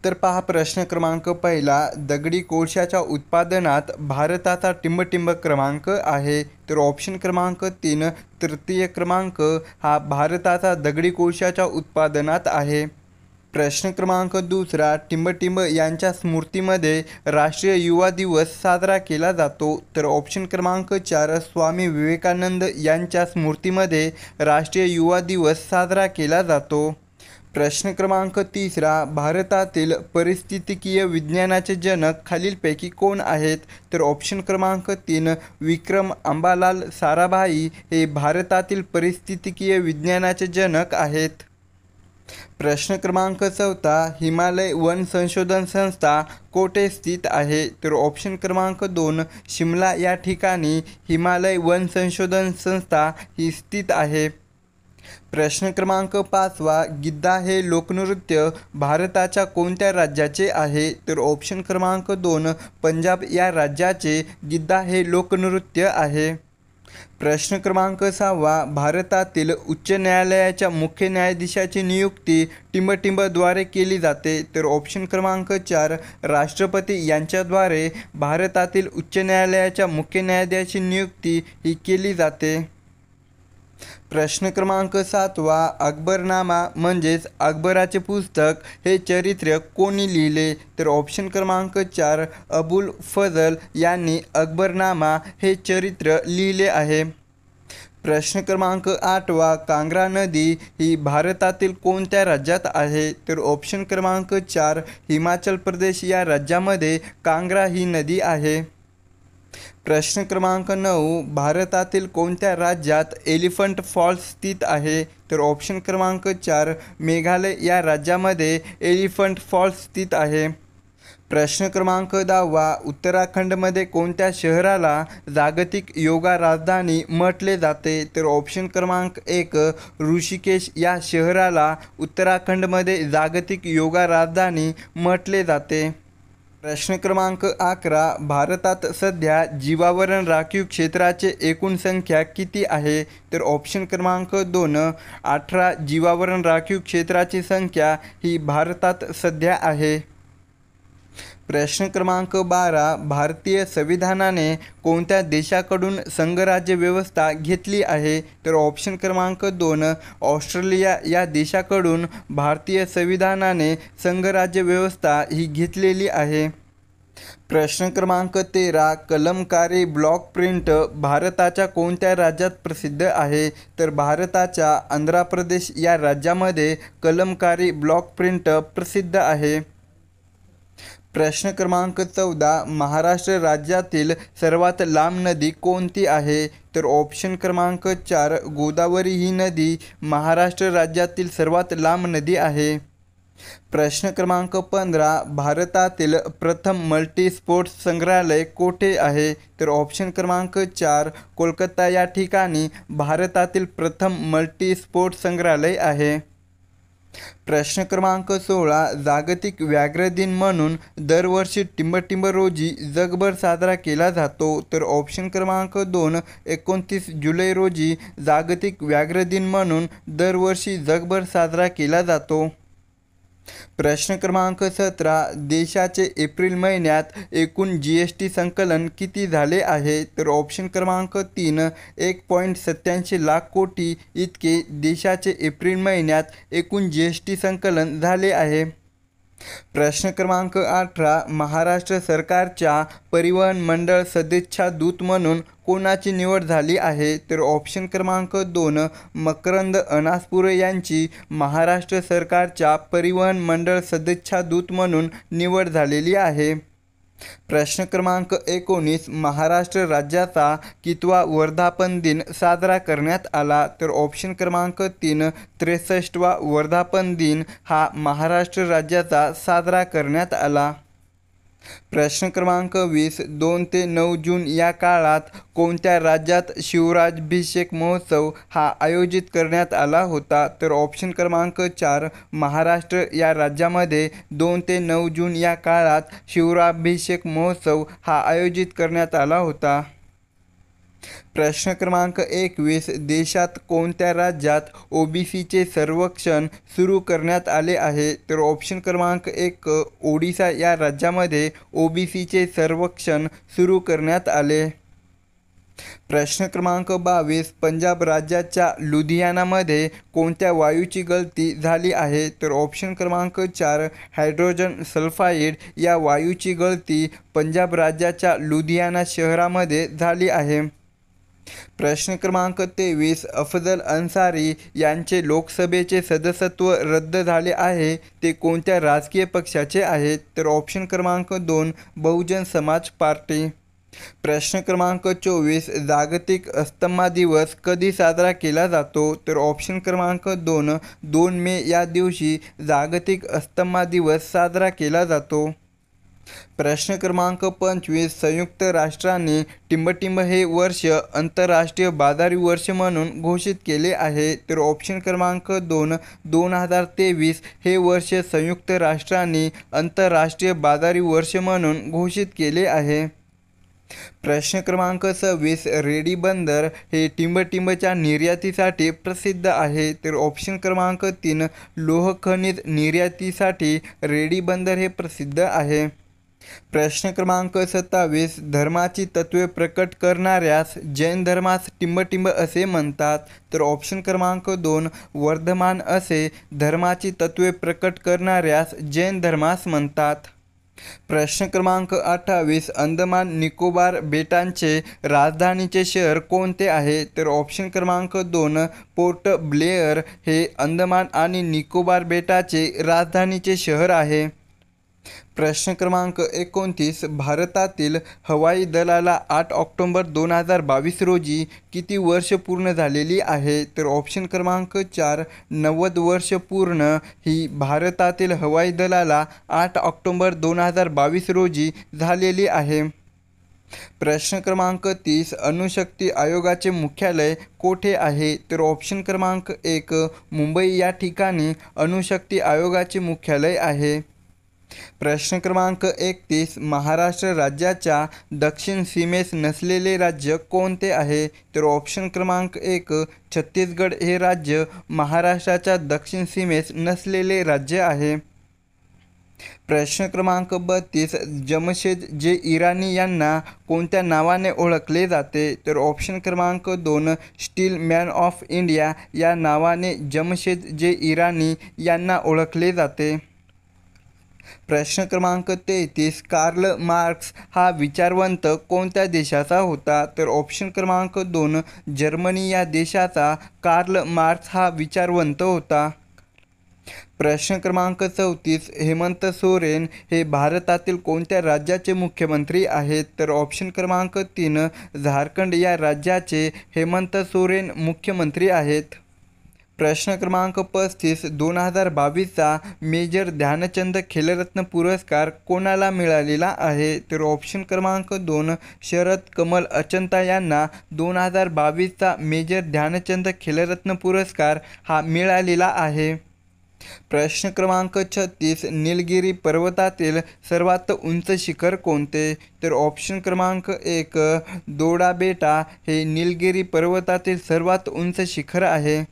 तर पहा प्रश्न क्रमांक पहिला, दगडी कोळशाच्या उत्पादनात भारताचा टिंबटिंब क्रमांक आहे. तर ऑप्शन क्रमांक 3 तृतीय क्रमांक हा भारताचा दगडी कोळशाच्या उत्पादनात आहे. प्रश्न क्रमांक दुसरा, टिंबटिंब यांच्या स्मृतीमध्ये राष्ट्रीय युवा दिवस साजरा केला जातो. तर ऑप्शन क्रमांक 4 स्वामी विवेकानंद यांच्या स्मृतीमध्ये राष्ट्रीय युवा दिवस साजरा केला जातो. प्रश्न क्रमांक तिसरा, भारतातील परिस्थितिकीय विज्ञानाचे जनक खालीलपैकी कोण आहेत. तर ऑप्शन क्रमांक 3 विक्रम अंबालाल साराभाई हे भारतातील परिस्थितिकीय विज्ञानाचे जनक आहेत. प्रश्न क्रमांक चौथा, हिमालय वन संशोधन संस्था कोठे स्थित आहे. तर ऑप्शन क्रमांक 2 शिमला या ठिकाणी हिमालय वन संशोधन संस्था ही स्थित आहे. प्रश्न क्रमांक 5वा, गिद्दा हे लोकनृत्य भारताच्या कोणत्या राज्याचे आहे. तर ऑप्शन क्रमांक 2 पंजाब या राज्याचे गिद्दा हे लोकनृत्य आहे. प्रश्न क्रमांक 6वा, भारतातील उच्च न्यायालयाच्या मुख्य न्यायाधीशाची नियुक्ती टिंबटिंबद्वारे केली जाते. तर ऑप्शन क्रमांक 4 राष्ट्रपती यांच्याद्वारे भारतातील उच्च न्यायालयाच्या मुख्य न्यायाधीशाची नियुक्ती ही केली जाते. प्रश्न क्रमांक 7वा, अकबरनामा म्हणजेच अकबराचे पुस्तक हे चरित्र कोणी लिहिले. तर ऑप्शन क्रमांक 4 अबुल फजल यांनी अकबरनामा हे चरित्र लिहिले आहे. प्रश्न क्रमांक 8वा, कांग्रा नदी ही भारतातील कोणत्या राज्यात आहे. तर ऑप्शन क्रमांक 4 हिमाचल प्रदेश या राज्यामध्ये कांग्रा ही नदी आहे. प्रश्न क्रमांक 9, भारतातील कोणत्या राज्यात एलिफंट फॉल्स स्थित आहे. तर ऑप्शन क्रमांक 4 मेघालय या राज्यामध्ये एलिफंट फॉल्स स्थित आहे. प्रश्न क्रमांक 10वा, उत्तराखंडमध्ये कोणत्या शहराला जागतिक योगा राजधानी म्हटले जाते. तर ऑप्शन क्रमांक 1 ऋषिकेश या शहराला उत्तराखंडमध्ये जागतिक योगा राजधानी म्हटले जाते. प्रश्न क्रमांक 11, भारतात सध्या जीवावरण राखीव क्षेत्राचे एकूण संख्या किती आहे. तर ऑप्शन क्रमांक 2 18 जीवावरण राखीव क्षेत्राची संख्या ही भारतात सध्या आहे. प्रश्न क्रमांक 12, भारतीय संविधानाने कोणत्या देशाकडून संघराज्य व्यवस्था घेतली आहे. तर ऑप्शन क्रमांक 2 ऑस्ट्रेलिया या देशाकडून भारतीय संविधानाने संघराज्य व्यवस्था ही घेतलेली आहे. प्रश्न क्रमांक 13, कलमकारी ब्लॉक प्रिंट भारताच्या कोणत्या राज्यात प्रसिद्ध आहे. तर भारताच्या आंध्र प्रदेश या राज्यामध्ये कलमकारी ब्लॉक प्रिंट प्रसिद्ध आहे. प्रश्न क्रमांक 14, महाराष्ट्र राज्यातील सर्वात लांब नदी कोणती आहे. तर ऑप्शन क्रमांक 4 गोदावरी ही नदी महाराष्ट्र राज्यातील सर्वात लांब नदी आहे. प्रश्न क्रमांक 15, भारतातील प्रथम मल्टी स्पोर्ट्स संग्रहालय कोठे आहे. तर ऑप्शन क्रमांक 4 कोलकाता या ठिकाणी भारतातील प्रथम मल्टी स्पोर्ट्स संग्रहालय आहे. प्रश्न क्रमांक 16, जागतिक व्याघ्र दिन म्हणून दरवर्षी टिंबटिंब रोजी जगभर साजरा केला जातो. तर ऑप्शन क्रमांक 2 29 जुलै रोजी जागतिक व्याघ्र दिन म्हणून दरवर्षी जगभर साजरा केला जातो. प्रश्न क्रमांक 17, देशाचे एप्रिल महिन्यात एकूण GST संकलन किती झाले आहे. तर ऑप्शन क्रमांक 3 1.87 लाख कोटी इतके देशाचे एप्रिल महिन्यात एकूण GST संकलन झाले आहे. प्रश्न क्रमांक 18, महाराष्ट्र सरकारच्या परिवहन मंडळ सदिच्छा दूत म्हणून कोणाची निवड झाली आहे. तर ऑप्शन क्रमांक 2 मकरंद अनासपुरे यांची महाराष्ट्र सरकारच्या परिवहन मंडळ सदिच्छा दूत म्हणून निवड झालेली आहे. प्रश्न क्रमांक 19, महाराष्ट्र राज्याचा कितवा वर्धापन दिन साजरा करण्यात आला. तर ऑप्शन क्रमांक 3 63वा वर्धापन दिन हा महाराष्ट्र राज्याचा साजरा करण्यात आला. प्रश्न क्रमांक 20, 2 ते 9 जून या काळात कोणत्या राज्यात शिवराज्याभिषेक महोत्सव हा आयोजित करण्यात आला होता. तर ऑप्शन क्रमांक 4 महाराष्ट्र या राज्यामध्ये 2 ते 9 जून या काळात शिवराज्याभिषेक महोत्सव हा आयोजित करण्यात आला होता. प्रश्न क्रमांक 21, देशात कोणत्या राज्यात ओबीसीचे सर्वेक्षण सुरू करण्यात आले आहे? तर ऑप्शन क्रमांक 1, ओडिशा या राज्यामध्ये ओबीसीचे सर्वेक्षण सुरू करण्यात आले. प्रश्न क्रमांक 22, पंजाब राज्याच्या लुधियानामध्ये कोणत्या वायूची गळती झाली आहे? तर ऑप्शन क्रमांक 4, हायड्रोजन सल्फाइड या वायूची गळती पंजाब राज्याच्या लुधियाना शहरामध्ये झाली आहे. प्रश्न क्रमांक 23, अफजल अन्सारी यांचे लोकसभेचे सदस्यत्व रद्द झाले आहे. ते कोणत्या राजकीय पक्षाचे आहेत? तर ऑप्शन क्रमांक 2, बहुजन समाज पार्टी. प्रश्न क्रमांक 24, जागतिक अस्थमा दिवस कधी साजरा केला जातो? तर ऑप्शन क्रमांक 2 मे या दिवशी जागतिक अस्थमा दिवस साजरा केला जातो. प्रश्न क्रमांक 25, संयुक्त राष्ट्रांनी टिंबटिंब हे वर्ष आंतरराष्ट्रीय बादारी वर्ष म्हणून घोषित केले आहे. तर ऑप्शन क्रमांक 2, 2023 हे वर्ष संयुक्त राष्ट्रांनी आंतरराष्ट्रीय बादारी वर्ष म्हणून घोषित केले आहे. प्रश्न क्रमांक 26, रेडी बंदर हे टिंबटिंबच्या निर्यातीसाठी प्रसिद्ध आहे. तर ऑप्शन क्रमांक 3, लोह खनिज निर्यातीसाठी रेडी बंदर हे प्रसिद्ध आहे. प्रश्न क्रमांक 27, धर्माची तत्त्वे प्रकट करणाऱ्यास जैन धर्मास टिंबटिंब असे म्हणतात. तर ऑप्शन क्रमांक 2, वर्धमान असे धर्माची तत्त्वे प्रकट करणाऱ्यास जैन धर्मास म्हणतात. प्रश्न क्रमांक 28, अंदमान निकोबार बेटांचे राजधानीचे शहर कोणते आहे? तर ऑप्शन क्रमांक 2, पोर्ट ब्लेअर हे अंदमान आणि निकोबार बेटाचे राजधानीचे शहर आहे. प्रश्न क्रमांक 29, भारतातील हवाई दलाला 8 ऑक्टोबर 2022 रोजी किती वर्ष पूर्ण झालेली आहे? तर ऑप्शन क्रमांक 4, 90 वर्ष पूर्ण ही भारतातील हवाई दलाला 8 ऑक्टोबर 2022 रोजी झालेली आहे. प्रश्न क्रमांक 30, अणुशक्ती आयोगाचे मुख्यालय कोठे आहे? तर ऑप्शन क्रमांक 1, मुंबई या ठिकाणी अणुशक्ती आयोगाचे मुख्यालय आहे. प्रश्न क्रमांक 31, महाराष्ट्र राज्याच्या दक्षिण सीमेस नसलेले राज्य कोणते आहे? तर ऑप्शन क्रमांक 1, छत्तीसगड हे राज्य महाराष्ट्राच्या दक्षिण सीमेस नसलेले राज्य आहे. प्रश्न क्रमांक 32, जमशेद जे इराणी यांना कोणत्या नावाने ओळखले जाते? तर ऑप्शन क्रमांक 2, स्टील मॅन ऑफ इंडिया या नावाने जमशेद जे इराणी यांना ओळखले जाते. प्रश्न क्रमांक 33, कार्ल मार्क्स हा विचारवंत कोणत्या देशाचा होता? तर ऑप्शन क्रमांक 2, जर्मनी या देशाचा कार्ल मार्क्स हा विचारवंत होता. प्रश्न क्रमांक 34, हेमंत सोरेन हे भारतातील कोणत्या राज्याचे मुख्यमंत्री आहेत? तर ऑप्शन क्रमांक 3, झारखंड या राज्याचे हेमंत सोरेन मुख्यमंत्री आहेत. प्रश्न क्रमांक 35, 2022चा मेजर ध्यानचंद खेलरत्न पुरस्कार कोणाला मिळालेला आहे? तर ऑप्शन क्रमांक 2, शरद कमल अचंता यांना 2022चा मेजर ध्यानचंद खेलरत्न पुरस्कार हा मिळालेला आहे. प्रश्न क्रमांक 36, निलगिरी पर्वतातील सर्वात उंच शिखर कोणते? तर ऑप्शन क्रमांक 1, दोडा बेटा हे निलगिरी पर्वतातील सर्वात उंच शिखर आहे.